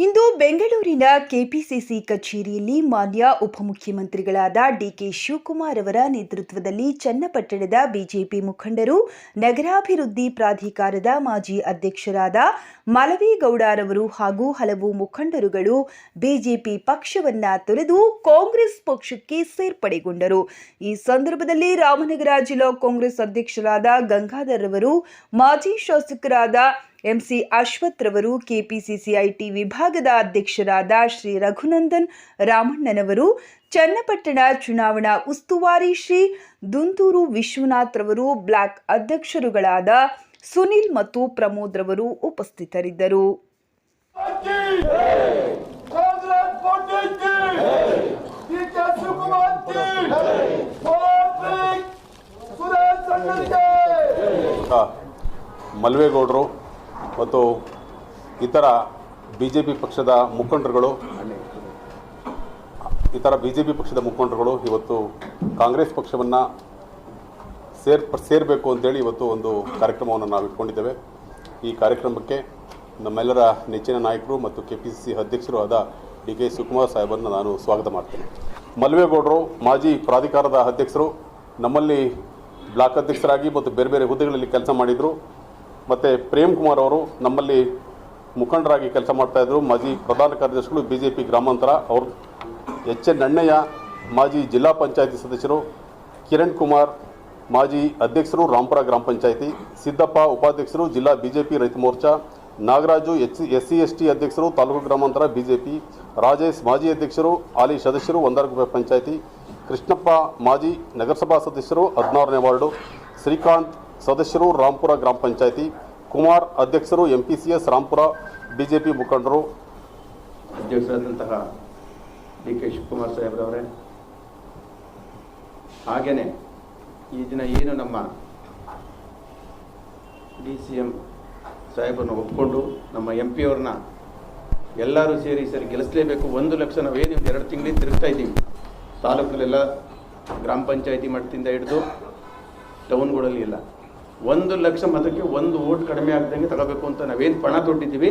ಇಂದು ಬೆಂಗಳೂರಿನ ಕೆಪಿಸಿಸಿ ಕಚೇರಿಯಲ್ಲಿ ಮಾನ್ಯ ಉಪಮುಖ್ಯಮಂತ್ರಿಗಳಾದ ಡಿಕೆ ಶಿವಕುಮಾರ್ ಅವರ ನೇತೃತ್ವದಲ್ಲಿ ಚನ್ನಪಟ್ಟಣದ ಬಿಜೆಪಿ ಮುಖಂಡರು, ನಗರಾಭಿವೃದ್ಧಿ ಪ್ರಾಧಿಕಾರದ ಮಾಜಿ ಅಧ್ಯಕ್ಷರಾದ ಮಲವೇಗೌಡರವರು ಹಾಗೂ ಹಲವು ಮುಖಂಡರುಗಳು ಬಿಜೆಪಿ ಪಕ್ಷವನ್ನ ತೊರೆದು ಕಾಂಗ್ರೆಸ್ ಪಕ್ಷಕ್ಕೆ ಸೇರ್ಪಡೆಗೊಂಡರು. ಈ ಸಂದರ್ಭದಲ್ಲಿ ರಾಮನಗರ ಜಿಲ್ಲಾ ಕಾಂಗ್ರೆಸ್ ಅಧ್ಯಕ್ಷರಾದ ಗಂಗಾಧರ್ ರವರು, ಮಾಜಿ ಶಾಸಕರಾದ ಎಂಸಿ ಅಶ್ವಥ್ ರವರು, ಕೆಪಿಸಿಸಿ ಐಟಿ ವಿಭಾಗದ ಅಧ್ಯಕ್ಷರಾದ ಶ್ರೀ ರಘುನಂದನ್ ರಾಮಣ್ಣನವರು, ಚನ್ನಪಟ್ಟಣ ಚುನಾವಣಾ ಉಸ್ತುವಾರಿ ಶ್ರೀ ದುಂದೂರು ವಿಶ್ವನಾಥ್ ರವರು, ಬ್ಲಾಕ್ ಅಧ್ಯಕ್ಷರುಗಳಾದ ಸುನಿಲ್ ಮತ್ತು ಪ್ರಮೋದ್ ರವರು ಉಪಸ್ಥಿತರಿದ್ದರು. ಮಲವೇಗೌಡರು ಮತ್ತು ಇತರ ಬಿಜೆಪಿ ಪಕ್ಷದ ಮುಖಂಡರುಗಳು ಇವತ್ತು ಕಾಂಗ್ರೆಸ್ ಪಕ್ಷವನ್ನು ಸೇರಬೇಕು ಅಂತೇಳಿ ಇವತ್ತು ಒಂದು ಕಾರ್ಯಕ್ರಮವನ್ನು ನಾವು ಇಟ್ಕೊಂಡಿದ್ದೇವೆ. ಈ ಕಾರ್ಯಕ್ರಮಕ್ಕೆ ನಮ್ಮೆಲ್ಲರ ನೆಚ್ಚಿನ ನಾಯಕರು ಮತ್ತು ಕೆಪಿಸಿಸಿ ಅಧ್ಯಕ್ಷರು ಆದ ಡಿ ಕೆ ಶಿವಕುಮಾರ್ ಸಾಹೇಬರನ್ನು ನಾನು ಸ್ವಾಗತ ಮಾಡ್ತೇನೆ. ಮಲವೇಗೌಡರು ಮಾಜಿ ಪ್ರಾಧಿಕಾರದ ಅಧ್ಯಕ್ಷರು, ನಮ್ಮಲ್ಲಿ ಬ್ಲಾಕ್ ಅಧ್ಯಕ್ಷರಾಗಿ ಮತ್ತು ಬೇರೆ ಬೇರೆ ಹುದ್ದೆಗಳಲ್ಲಿ ಕೆಲಸ ಮಾಡಿದರು. ಮತ್ತು ಪ್ರೇಮ್ ಕುಮಾರ್ ಅವರು ನಮ್ಮಲ್ಲಿ ಮುಖಂಡರಾಗಿ ಕೆಲಸ ಮಾಡ್ತಾಯಿದ್ರು, ಮಾಜಿ ಪ್ರಧಾನ ಕಾರ್ಯದರ್ಶಿಗಳು ಬಿಜೆಪಿ ಗ್ರಾಮಾಂತರ. ಅವರು ಎಚ್ ಎನ್ ಅಣ್ಣಯ್ಯ ಮಾಜಿ ಜಿಲ್ಲಾ ಪಂಚಾಯತಿ ಸದಸ್ಯರು, ಕಿರಣ್ ಕುಮಾರ್ ಮಾಜಿ ಅಧ್ಯಕ್ಷರು ರಾಂಪುರ ಗ್ರಾಮ ಪಂಚಾಯತಿ, ಸಿದ್ದಪ್ಪ ಉಪಾಧ್ಯಕ್ಷರು ಜಿಲ್ಲಾ ಬಿಜೆಪಿ ರೈತ ಮೋರ್ಚಾ, ನಾಗರಾಜು SC/ST ಅಧ್ಯಕ್ಷರು ತಾಲೂಕು ಗ್ರಾಮಾಂತರ ಬಿಜೆಪಿ, ರಾಜೇಶ್ ಮಾಜಿ ಅಧ್ಯಕ್ಷರು ಹಾಲಿ ಸದಸ್ಯರು ಒಂದರಗುಪ್ಪೆ ಪಂಚಾಯತಿ, ಕೃಷ್ಣಪ್ಪ ಮಾಜಿ ನಗರಸಭಾ ಸದಸ್ಯರು 16ನೇ ವಾರ್ಡು, ಶ್ರೀಕಾಂತ್ ಸದಸ್ಯರು ರಾಂಪುರ ಗ್ರಾಮ ಪಂಚಾಯತಿ, ಕುಮಾರ್ ಅಧ್ಯಕ್ಷರು MPCS ರಾಂಪುರ ಬಿಜೆಪಿ ಮುಖಂಡರು. ಅಧ್ಯಕ್ಷರಾದಂತಹ ಡಿ ಕೆ ಶಿವಕುಮಾರ್ ಸಾಹೇಬ್ರವರೇ, ಹಾಗೆಯೇ ಈ ದಿನ ಏನು ನಮ್ಮ DCM ಸಾಹೇಬರನ್ನು ಒಪ್ಪಿಕೊಂಡು ನಮ್ಮ MP ಅವ್ರನ್ನ ಎಲ್ಲರೂ ಸೇರಿ ಗೆಲ್ಲಿಸಲೇಬೇಕು. 1 ಲಕ್ಷ ನಾವೇನು 2 ತಿಂಗಳಿಂದ ತಿರುಗ್ತಾ ಇದ್ದೀವಿ. ತಾಲೂಕಲ್ಲೆಲ್ಲ ಗ್ರಾಮ ಪಂಚಾಯತಿ ಮಟ್ಟದಿಂದ ಹಿಡಿದು ಟೌನ್ಗಳಲ್ಲಿ ಎಲ್ಲ 1 ಲಕ್ಷ ಮತಕ್ಕೆ 1 ವೋಟ್ ಕಡಿಮೆ ಆಗದಂಗೆ ತಗೋಬೇಕು ಅಂತ ನಾವೇನು ಪಣ ತೊಟ್ಟಿದ್ದೀವಿ,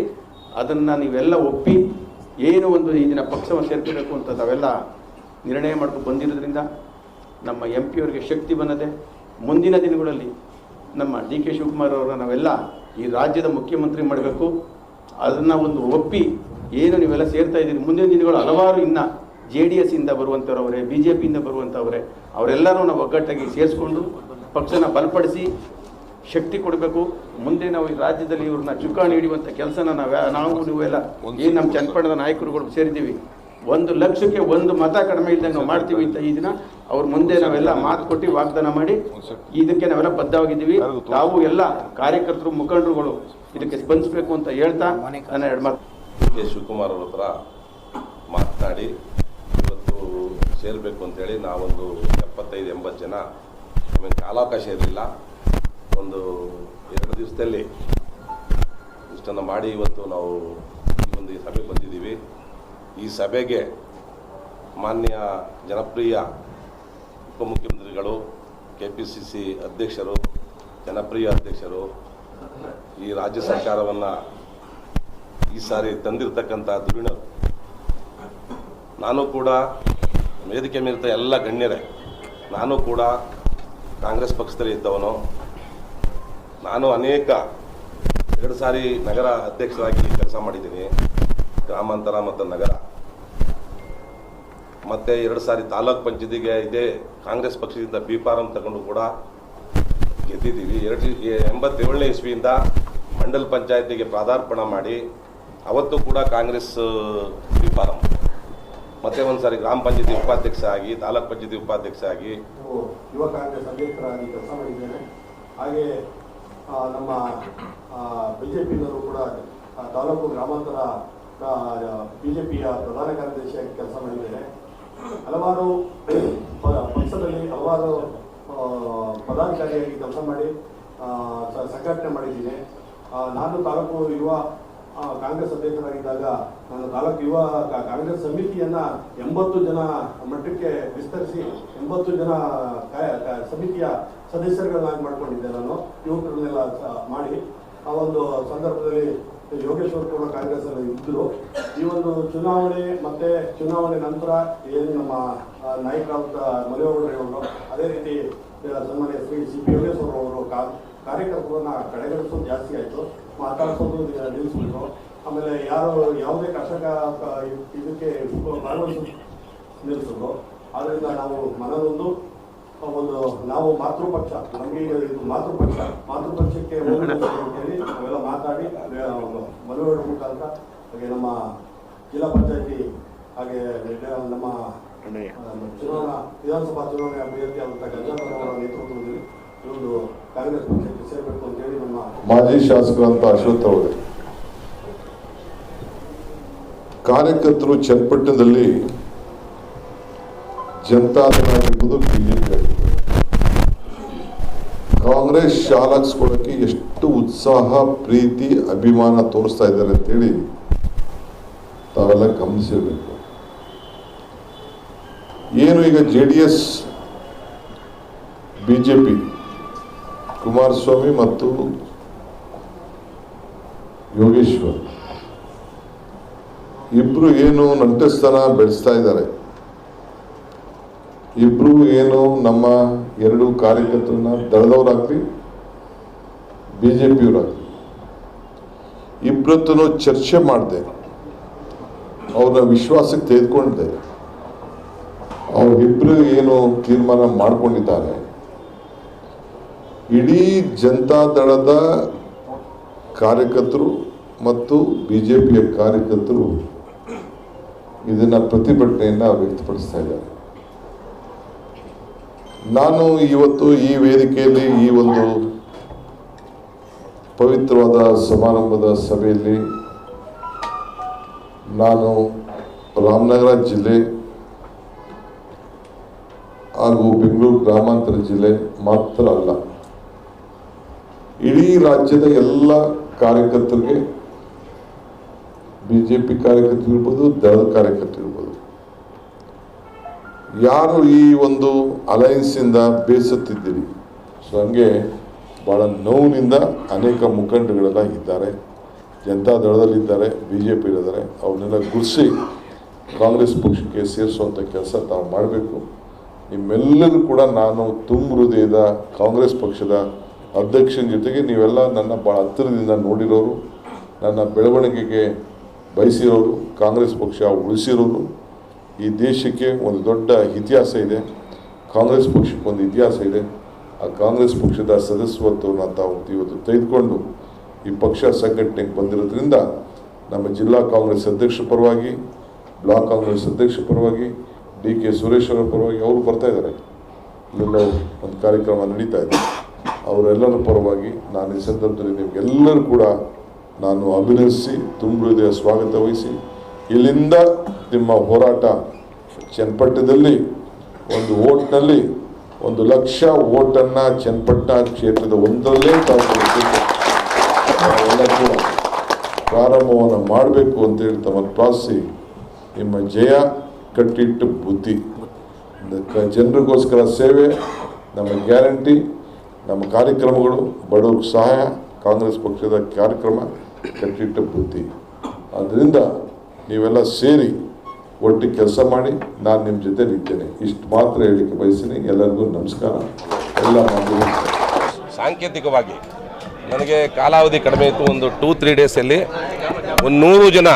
ಅದನ್ನು ನೀವೆಲ್ಲ ಒಪ್ಪಿ ಏನು ಒಂದು ಈ ದಿನ ಪಕ್ಷವನ್ನು ಸೇರ್ಕೋಬೇಕು ಅಂತ ನಾವೆಲ್ಲ ನಿರ್ಣಯ ಮಾಡ್ಕೊಂಡು ಬಂದಿರೋದ್ರಿಂದ ನಮ್ಮ MP ಅವರಿಗೆ ಶಕ್ತಿ ಬಂದಿದೆ. ಮುಂದಿನ ದಿನಗಳಲ್ಲಿ ನಮ್ಮ ಡಿ ಕೆ ಶಿವಕುಮಾರ್ ಅವರ ನಾವೆಲ್ಲ ಈ ರಾಜ್ಯದ ಮುಖ್ಯಮಂತ್ರಿ ಮಾಡಬೇಕು. ಅದನ್ನು ಒಂದು ಒಪ್ಪಿ ಏನು ನೀವೆಲ್ಲ ಸೇರ್ತಾ ಇದ್ದೀರಿ. ಮುಂದಿನ ದಿನಗಳು ಹಲವಾರು ಇನ್ನು JDS ಇಂದ ಬರುವಂಥವ್ರವರೇ, BJಪಿಯಿಂದ ಬರುವಂಥವರೇ, ಅವರೆಲ್ಲರೂ ನಾವು ಒಗ್ಗಟ್ಟಾಗಿ ಸೇರಿಸ್ಕೊಂಡು ಪಕ್ಷನ ಬಲಪಡಿಸಿ ಶಕ್ತಿ ಕೊಡಬೇಕು. ಮುಂದೆ ನಾವು ಈ ರಾಜ್ಯದಲ್ಲಿ ಇವ್ರನ್ನ ಚುಕ್ಕಾಣಿ ಹಿಡಿಯುವಂಥ ಕೆಲಸನ ನಾವು ನೀವೆಲ್ಲ ಏನು ನಮ್ಮ ಚನ್ನಪಟ್ಟಣದ ನಾಯಕರುಗಳು ಸೇರಿದ್ದೀವಿ. 1 ಲಕ್ಷಕ್ಕೆ 1 ಮತ ಕಡಿಮೆ ಇದ್ದಂಗೆ ನಾವು ಮಾಡ್ತೀವಿ ಅಂತ ಈ ದಿನ ಅವ್ರ ಮುಂದೆ ನಾವೆಲ್ಲ ಮಾತು ಕೊಟ್ಟು ವಾಗ್ದಾನ ಮಾಡಿ ಇದಕ್ಕೆ ನಾವೆಲ್ಲ ಬದ್ಧವಾಗಿದ್ದೀವಿ. ನಾವು ಎಲ್ಲ ಕಾರ್ಯಕರ್ತರು ಮುಖಂಡರುಗಳು ಇದಕ್ಕೆ ಸ್ಪಂದಿಸಬೇಕು ಅಂತ ಹೇಳ್ತಾ ನನ್ನ 2 ಮಾತು. ಕೆ ಶಿವಕುಮಾರ್ ಅವ್ರ ಹತ್ರ ಮಾತನಾಡಿ ಇವತ್ತು ಸೇರಬೇಕು ಅಂತೇಳಿ ನಾವೊಂದು 75-80 ಜನ, ನಮಗೆ ಕಾಲಾವಕಾಶ ಇರಲಿಲ್ಲ. ಒಂದು 2 ದಿವಸದಲ್ಲಿ ಇಷ್ಟನ್ನು ಮಾಡಿ ಇವತ್ತು ನಾವು ಈ ಸಭೆಗೆ ಬಂದಿದ್ದೀವಿ. ಈ ಸಭೆಗೆ ಮಾನ್ಯ ಜನಪ್ರಿಯ ಉಪಮುಖ್ಯಮಂತ್ರಿಗಳು, KPCC ಅಧ್ಯಕ್ಷರು, ಜನಪ್ರಿಯ ಅಧ್ಯಕ್ಷರು, ಈ ರಾಜ್ಯ ಸರ್ಕಾರವನ್ನು ಈ ಸಾರಿ ತಂದಿರತಕ್ಕಂಥ ಧುರೀಣರು, ನಾನು ಕೂಡ ವೇದಿಕೆ ಮೇಲಿದ್ದ ಎಲ್ಲ ಗಣ್ಯರೇ, ನಾನು ಕೂಡ ಕಾಂಗ್ರೆಸ್ ಪಕ್ಷದಲ್ಲಿ ಇದ್ದವನು. ನಾನು ಅನೇಕ 2 ಸಾರಿ ನಗರ ಅಧ್ಯಕ್ಷರಾಗಿ ಕೆಲಸ ಮಾಡಿದ್ದೀನಿ, ಗ್ರಾಮಾಂತರ ಮತ್ತು ನಗರ. ಮತ್ತು 2 ಸಾರಿ ತಾಲೂಕ್ ಪಂಚಾಯತಿಗೆ ಇದೇ ಕಾಂಗ್ರೆಸ್ ಪಕ್ಷದಿಂದ B ಫಾರಂ ತಗೊಂಡು ಕೂಡ ಗೆದ್ದಿದ್ದೀವಿ. 87ನೇ ಇಸ್ವಿಯಿಂದ ಮಂಡಲ್ ಪಂಚಾಯತಿಗೆ ಪ್ರಾದಾರ್ಪಣ ಮಾಡಿ ಅವತ್ತು ಕೂಡ ಕಾಂಗ್ರೆಸ್ B ಫಾರಂ, ಮತ್ತೆ ಒಂದು ಸಾರಿ ಗ್ರಾಮ ಪಂಚಾಯತಿ ಉಪಾಧ್ಯಕ್ಷ ಆಗಿ, ತಾಲೂಕ್ ಪಂಚಾಯತಿ ಉಪಾಧ್ಯಕ್ಷ ಆಗಿ ಯುವ ಕಾಂಗ್ರೆಸ್ ಅಧ್ಯಕ್ಷರಾಗಿ ಕೆಲಸ ಮಾಡಿದ್ದೇನೆ. ಹಾಗೆ ನಮ್ಮ BJಪಿಯವರು ಕೂಡ ತಾಲೂಕು ಗ್ರಾಮಾಂತರ BJಪಿಯ ಪ್ರಧಾನ ಕಾರ್ಯದರ್ಶಿಯಾಗಿ ಕೆಲಸ ಮಾಡಿದ್ದೇನೆ. ಹಲವಾರು ಪಕ್ಷದಲ್ಲಿ ಹಲವಾರು ಪದಾಧಿಕಾರಿಯಾಗಿ ಕೆಲಸ ಮಾಡಿ ಸಂಘಟನೆ ಮಾಡಿದ್ದೀನಿ. ನಾನು ತಾಲೂಕು ಯುವ ಕಾಂಗ್ರೆಸ್ ಅಧ್ಯಕ್ಷರಾಗಿದ್ದಾಗ ನಾನು ತಾಲೂಕು ಯುವ ಕಾಂಗ್ರೆಸ್ ಸಮಿತಿಯನ್ನು 80 ಜನ ಮಟ್ಟಕ್ಕೆ ವಿಸ್ತರಿಸಿ 80 ಜನ ಸಮಿತಿಯ ಸದಸ್ಯರುಗಳನ್ನಾಗಿ ಮಾಡ್ಕೊಂಡಿದ್ದೆ. ನಾನು ಯುವಕರನ್ನೆಲ್ಲ ಮಾಡಿ ಆ ಒಂದು ಸಂದರ್ಭದಲ್ಲಿ ಯೋಗೇಶ್ವರ್ ಕೂಡ ಕಾಂಗ್ರೆಸ್ ಅಲ್ಲಿ ಇದ್ದರು. ಈ ಒಂದು ಚುನಾವಣೆ ಮತ್ತು ಚುನಾವಣೆ ನಂತರ ಏನು ನಮ್ಮ ನಾಯಕರಾದ ಮನೆಯವರು ಅದೇ ರೀತಿ ಸನ್ಮಾನ್ಯ ಶ್ರೀ ಸಿ ಪಿ ಯೋಗೇಶ್ವರ ಅವರು ಕಾರ್ಯಕರ್ತರನ್ನ ಕಡೆಗಣಿಸೋದು ಜಾಸ್ತಿ ಆಯಿತು, ಮಾತಾಡಿಸೋದು ನಿಲ್ಲಿಸ್ಬಿಟ್ರು. ಆಮೇಲೆ ಯಾವುದೇ ಕರ್ಷಕ ಇದಕ್ಕೆ ಭಾಗವಹಿಸೋದು ನಿಲ್ಲಿಸಿದ್ರು. ಆದ್ದರಿಂದ ನಾವು ಮನನೊಂದು ನಾವು ಮಾತೃಪಕ್ಷ, ನಮಗೆ ಇದು ಮಾತೃಪಕ್ಷಕ್ಕೆ ಅಂತೇಳಿ ನಾವೆಲ್ಲ ಮಾತಾಡಿ ಮನವಿ ಮುಖಾಂತರ ಹಾಗೆ ನಮ್ಮ ಜಿಲ್ಲಾ ಪಂಚಾಯತಿ ಹಾಗೆ ನಮ್ಮ ವಿಧಾನಸಭಾ ಚುನಾವಣೆ ಅಭ್ಯರ್ಥಿ ಆದಂಥ ಗಂಗಾಧರ ಅವರ ನೇತೃತ್ವದಲ್ಲಿ ಇವರು ಕಾಂಗ್ರೆಸ್ ಪಕ್ಷಕ್ಕೆ ಸೇರಬೇಕು ಅಂತೇಳಿ ನಮ್ಮ ಮಾಜಿ ಶಾಸಕರಂತ ಅಶ್ವಥ್ ಅವರೇ, ಕಾರ್ಯಕರ್ತರು ಚನ್ನಪಟ್ಟಣದಲ್ಲಿ ಜನತಾದಳ ಆಗಿರ್ಬೋದು, ಬಿಜೆಪಿ ಆಗಿರ್ಬೋದು, ಕಾಂಗ್ರೆಸ್ ಶಾಲಾಗಿಸ್ಕೊಳ್ಳೋಕ್ಕೆ ಎಷ್ಟು ಉತ್ಸಾಹ, ಪ್ರೀತಿ, ಅಭಿಮಾನ ತೋರಿಸ್ತಾ ಇದ್ದಾರೆ ಅಂತೇಳಿ ತಾವೆಲ್ಲ ಗಮನಿಸಿರಬೇಕು. ಏನು ಈಗ JDS ಬಿಜೆಪಿ ಕುಮಾರಸ್ವಾಮಿ ಮತ್ತು ಯೋಗೇಶ್ವರ್ ಇಬ್ರು ಏನು ನಂಟಸ್ತನ ಬೆಳೆಸ್ತಾ ಇದ್ದಾರೆ. ಇಬ್ರು ಏನು ನಮ್ಮ ಎರಡು ಕಾರ್ಯಕರ್ತರನ್ನ ದಳದವರಾಗ್ಲಿ ಬಿಜೆಪಿಯವರಾಗ್ಲಿ ಇಬ್ಬರತ್ತೂ ಚರ್ಚೆ ಮಾಡಿದೆ, ಅವ್ರನ್ನ ವಿಶ್ವಾಸಕ್ಕೆ ತೆಗೆದುಕೊಂಡಿದೆ. ಅವರಿಬ್ರು ಏನು ತೀರ್ಮಾನ ಮಾಡಿಕೊಂಡಿದ್ದಾರೆ, ಇಡೀ ಜನತಾದಳದ ಕಾರ್ಯಕರ್ತರು ಮತ್ತು ಬಿಜೆಪಿಯ ಕಾರ್ಯಕರ್ತರು ಇದನ್ನ ಪ್ರತಿಭಟನೆಯನ್ನ ವ್ಯಕ್ತಪಡಿಸ್ತಾ ಇದ್ದಾರೆ. ನಾನು ಇವತ್ತು ಈ ವೇದಿಕೆಯಲ್ಲಿ ಈ ಒಂದು ಪವಿತ್ರವಾದ ಸಮಾರಂಭದ ಸಭೆಯಲ್ಲಿ ನಾನು ರಾಮನಗರ ಜಿಲ್ಲೆ ಹಾಗೂ ಬೆಂಗಳೂರು ಗ್ರಾಮಾಂತರ ಜಿಲ್ಲೆ ಮಾತ್ರ ಅಲ್ಲ, ಇಡೀ ರಾಜ್ಯದ ಎಲ್ಲ ಕಾರ್ಯಕರ್ತರಿಗೆ, ಬಿಜೆಪಿ ಕಾರ್ಯಕರ್ತರು ಇರ್ಬೋದು, ದಳದ ಕಾರ್ಯಕರ್ತರು ಇರ್ಬೋದು, ಯಾರು ಈ ಒಂದು ಅಲಯನ್ಸ್ ಇಂದ ಬೇಸತ್ತಿದ್ದೀರಿ, ಸೊ ಹಂಗೆ ಬಹಳ ನೋವಿನಿಂದ ಅನೇಕ ಮುಖಂಡಗಳೆಲ್ಲ ಇದ್ದಾರೆ, ಜನತಾ ದಳದಲ್ಲಿದ್ದಾರೆ, ಬಿಜೆಪಿ ಇದ್ದಾರೆ. ಅವನ್ನೆಲ್ಲ ಗುರ್ಸಿ ಕಾಂಗ್ರೆಸ್ ಪಕ್ಷಕ್ಕೆ ಸೇರಿಸುವಂಥ ಕೆಲಸ ತಾವು ಮಾಡಬೇಕು. ನಿಮ್ಮೆಲ್ಲರೂ ಕೂಡ ನಾನು ತುಂಬ ಹೃದಯದ ಕಾಂಗ್ರೆಸ್ ಪಕ್ಷದ ಅಧ್ಯಕ್ಷನ ಜೊತೆಗೆ ನೀವೆಲ್ಲ ನನ್ನ ಭಾಳ ಹತ್ತಿರದಿಂದ ನೋಡಿರೋರು, ನನ್ನ ಬೆಳವಣಿಗೆಗೆ ಬಯಸಿರೋರು, ಕಾಂಗ್ರೆಸ್ ಪಕ್ಷ ಉಳಿಸಿರೋರು. ಈ ದೇಶಕ್ಕೆ ಒಂದು ದೊಡ್ಡ ಇತಿಹಾಸ ಇದೆ, ಕಾಂಗ್ರೆಸ್ ಪಕ್ಷಕ್ಕೆ ಒಂದು ಇತಿಹಾಸ ಇದೆ. ಆ ಕಾಂಗ್ರೆಸ್ ಪಕ್ಷದ ಸದಸ್ಯತ್ವವನ್ನು ತಾವು ಇವತ್ತು ತೆಗೆದುಕೊಂಡು ಈ ಪಕ್ಷ ಸಂಘಟನೆಗೆ ಬಂದಿರೋದ್ರಿಂದ ನಮ್ಮ ಜಿಲ್ಲಾ ಕಾಂಗ್ರೆಸ್ ಅಧ್ಯಕ್ಷರ ಪರವಾಗಿ, ಬ್ಲಾಕ್ ಕಾಂಗ್ರೆಸ್ ಅಧ್ಯಕ್ಷರ ಪರವಾಗಿ, DK ಸುರೇಶ್ ಅವರ ಪರವಾಗಿ ಅವರು ಬರ್ತಾ ಇದ್ದಾರೆ, ಇಲ್ಲೆಲ್ಲೋ ಒಂದು ಕಾರ್ಯಕ್ರಮ ನಡೀತಾ ಇದೆ, ಅವರೆಲ್ಲರ ಪರವಾಗಿ ನಾನು ಈ ಸಂದರ್ಭದಲ್ಲಿ ನಿಮಗೆಲ್ಲರೂ ಕೂಡ ನಾನು ಅಭಿನಂದಿಸಿ ತುಂಬ ಹೃದಯ ಸ್ವಾಗತ ವಹಿಸಿ ಇಲ್ಲಿಂದ ನಿಮ್ಮ ಹೋರಾಟ ಚನ್ನಪಟ್ಟಣದಲ್ಲಿ ಒಂದು ಓಟ್ನಲ್ಲಿ 1,00,000 ಓಟನ್ನು ಚನ್ನಪಟ್ಟಣ ಕ್ಷೇತ್ರದ ಒಂದರಲ್ಲೇ ತಾವು ಕೂಡ ಪ್ರಾರಂಭವನ್ನು ಮಾಡಬೇಕು ಅಂತೇಳಿ ತಮ್ಮನ್ನು ಪ್ರಾರ್ಥಿಸಿ ನಿಮ್ಮ ಜಯ ಕಟ್ಟಿಟ್ಟು ಬುದ್ಧಿ, ಜನರಿಗೋಸ್ಕರ ಸೇವೆ ನಮ್ಮ ಗ್ಯಾರಂಟಿ, ನಮ್ಮ ಕಾರ್ಯಕ್ರಮಗಳು, ಬಡವ್ರಿಗೆ ಸಹಾಯ, ಕಾಂಗ್ರೆಸ್ ಪಕ್ಷದ ಕಾರ್ಯಕ್ರಮ ಕಟ್ಟಿಟ್ಟ ಬುದ್ಧಿ. ಆದ್ದರಿಂದ ನೀವೆಲ್ಲ ಸೇರಿ ಒಟ್ಟಿಗೆ ಕೆಲಸ ಮಾಡಿ, ನಾನು ನಿಮ್ಮ ಜೊತೆ ನಿಂತೇನೆ. ಇಷ್ಟು ಮಾತ್ರ ಹೇಳಿಕೆ ಬಯಸ್ತೀನಿ. ಎಲ್ಲರಿಗೂ ನಮಸ್ಕಾರ. ಎಲ್ಲ ಸಾಂಕೇತಿಕವಾಗಿ ನನಗೆ ಕಾಲಾವಧಿ ಕಡಿಮೆ ಇತ್ತು. ಒಂದು 2-3 ಡೇಸಲ್ಲಿ 100 ಜನ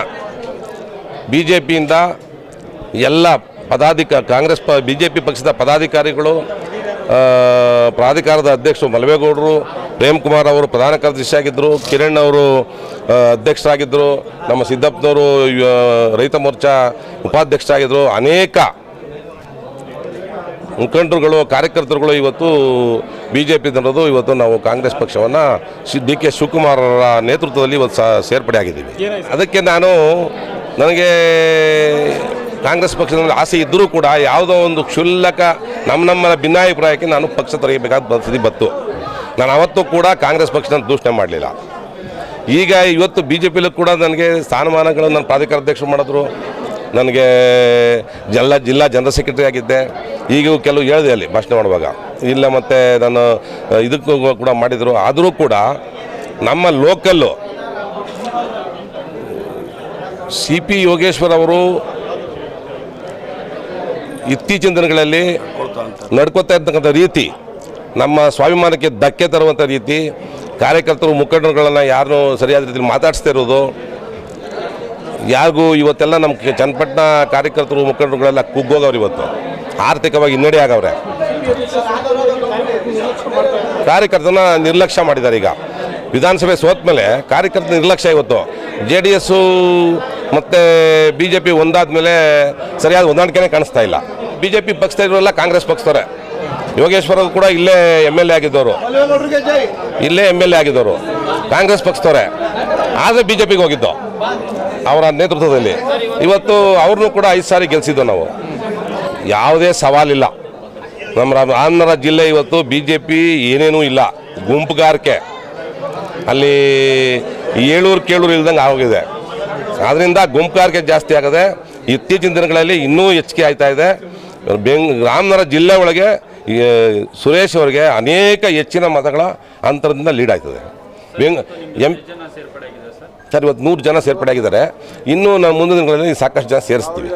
BJPಯಿಂದ ಎಲ್ಲ ಕಾಂಗ್ರೆಸ್ BJP ಪಕ್ಷದ ಪದಾಧಿಕಾರಿಗಳು, ಪ್ರಾಧಿಕಾರದ ಅಧ್ಯಕ್ಷರು ಮಲವೇಗೌಡರು, ಪ್ರೇಮ್ ಕುಮಾರ್ ಅವರು ಪ್ರಧಾನ ಕಾರ್ಯದರ್ಶಿ ಆಗಿದ್ದರು, ಕಿರಣ್ ಅವರು ಅಧ್ಯಕ್ಷರಾಗಿದ್ದರು, ನಮ್ಮ ಸಿದ್ದಪ್ಪನವರು ರೈತ ಮೋರ್ಚಾ ಉಪಾಧ್ಯಕ್ಷರಾಗಿದ್ದರು, ಅನೇಕ ಮುಖಂಡರುಗಳು, ಕಾರ್ಯಕರ್ತರುಗಳು ಇವತ್ತು BJP ಅನ್ನೋದು ಇವತ್ತು ನಾವು ಕಾಂಗ್ರೆಸ್ ಪಕ್ಷವನ್ನು DK ಶಿವಕುಮಾರ್ ಅವರ ನೇತೃತ್ವದಲ್ಲಿ ಇವತ್ತು ಸೇರ್ಪಡೆ ಆಗಿದ್ದೀವಿ. ಅದಕ್ಕೆ ನನಗೆ ಕಾಂಗ್ರೆಸ್ ಪಕ್ಷದಲ್ಲಿ ಆಸೆ ಇದ್ದರೂ ಕೂಡ ಯಾವುದೋ ಒಂದು ಕ್ಷುಲ್ಲಕ ನಮ್ಮ ಭಿನ್ನಾಭಿಪ್ರಾಯಕ್ಕೆ ನಾನು ಪಕ್ಷ ತೊರೆಯಬೇಕಾದ ಪರಿಸ್ಥಿತಿ ಬಂತು. ನಾನು ಅವತ್ತೂ ಕೂಡ ಕಾಂಗ್ರೆಸ್ ಪಕ್ಷನ ದೂಷಣೆ ಮಾಡಲಿಲ್ಲ. ಈಗ ಇವತ್ತು BJPಲೂ ಕೂಡ ನನಗೆ ಸ್ಥಾನಮಾನಗಳನ್ನು ನನ್ನ ಪ್ರಾಧಿಕಾರ ಅಧ್ಯಕ್ಷರು ಮಾಡಿದ್ರು, ನನಗೆ ಜಿಲ್ಲಾ ಜನರಲ್ ಸೆಕ್ರೆಟರಿ ಆಗಿದ್ದೆ. ಈಗ ಕೆಲವು ಹೇಳಿದೆ ಅಲ್ಲಿ ಭಾಷಣ ಮಾಡುವಾಗ, ಇಲ್ಲ ಮತ್ತು ನಾನು ಇದಕ್ಕೂ ಕೂಡ ಮಾಡಿದರು. ಆದರೂ ಕೂಡ ನಮ್ಮ ಲೋಕಲ್ಲು ಸಿ ಪಿ ಯೋಗೇಶ್ವರ್ ಅವರು ಇತ್ತೀಚಿನ ದಿನಗಳಲ್ಲಿ ನಡ್ಕೋತಾ ಇರ್ತಕ್ಕಂಥ ರೀತಿ ನಮ್ಮ ಸ್ವಾಭಿಮಾನಕ್ಕೆ ಧಕ್ಕೆ ತರುವಂಥ ರೀತಿ, ಕಾರ್ಯಕರ್ತರು ಮುಖಂಡರುಗಳನ್ನು ಯಾರನ್ನೂ ಸರಿಯಾದ ರೀತಿಯಲ್ಲಿ ಮಾತಾಡಿಸ್ತಾ ಇರೋದು, ಯಾರಿಗೂ ಇವತ್ತೆಲ್ಲ ನಮ್ಮ ಚನ್ನಪಟ್ಟಣ ಕಾರ್ಯಕರ್ತರು ಮುಖಂಡರುಗಳೆಲ್ಲ ಕುಗ್ಗೋಗವ್ರು. ಇವತ್ತು ಆರ್ಥಿಕವಾಗಿ ಹಿನ್ನಡೆ ಆಗವ್ರೆ. ಕಾರ್ಯಕರ್ತನ ನಿರ್ಲಕ್ಷ್ಯ ಮಾಡಿದ್ದಾರೆ. ಈಗ ವಿಧಾನಸಭೆ ಸೋತ ಮೇಲೆ ಕಾರ್ಯಕರ್ತರ ನಿರ್ಲಕ್ಷ್ಯ. ಇವತ್ತು JDS ಮತ್ತು BJP ಒಂದಾದ ಮೇಲೆ ಸರಿಯಾದ ಹೊಂದಾಣಿಕೆನೇ ಕಾಣಿಸ್ತಾ ಇಲ್ಲ. BJP ಪಕ್ಷದವರೆಲ್ಲ ಕಾಂಗ್ರೆಸ್ ಪಕ್ಷದವರೇ. ಯೋಗೇಶ್ವರ ಕೂಡ ಇಲ್ಲೇ MLA ಆಗಿದ್ದವರು, ಕಾಂಗ್ರೆಸ್ ಪಕ್ಷದವರೇ. ಆದರೆ BJPಗೆ ಹೋಗಿದ್ದು ಅವರ ನೇತೃತ್ವದಲ್ಲಿ. ಇವತ್ತು ಅವ್ರನ್ನೂ ಕೂಡ 5 ಸಾರಿ ಗೆಲ್ಲಿಸಿದ್ದು ನಾವು. ಯಾವುದೇ ಸವಾಲಿಲ್ಲ. ನಮ್ಮ ಆಂಧ್ರ ಜಿಲ್ಲೆ ಇವತ್ತು BJP ಏನೇನೂ ಇಲ್ಲ, ಗುಂಪುಗಾರಿಕೆ ಅಲ್ಲಿ ಏಳೂರು ಇಲ್ದಂಗೆ ಆಗೋಗಿದೆ. ಆದ್ದರಿಂದ ಗುಂಪುಗಾರಿಕೆ ಜಾಸ್ತಿ ಆಗದೆ. ಇತ್ತೀಚಿನ ದಿನಗಳಲ್ಲಿ ಇನ್ನೂ ಹೆಚ್ಚಿಗೆ ಆಯ್ತಾ ಇದೆ. ರಾಮನಗರ ಜಿಲ್ಲೆ ಒಳಗೆ ಸುರೇಶ್ ಅವರಿಗೆ ಅನೇಕ ಹೆಚ್ಚಿನ ಮತಗಳ ಅಂತರದಿಂದ ಲೀಡ್ ಆಯ್ತದೆ. ಸರ್ ಇವತ್ತು 100 ಜನ ಸೇರ್ಪಡೆ ಆಗಿದ್ದಾರೆ. ಇನ್ನೂ ನಾವು ಮುಂದಿನ ದಿನಗಳಲ್ಲಿ ಸಾಕಷ್ಟು ಜನ ಸೇರಿಸ್ತೀವಿ.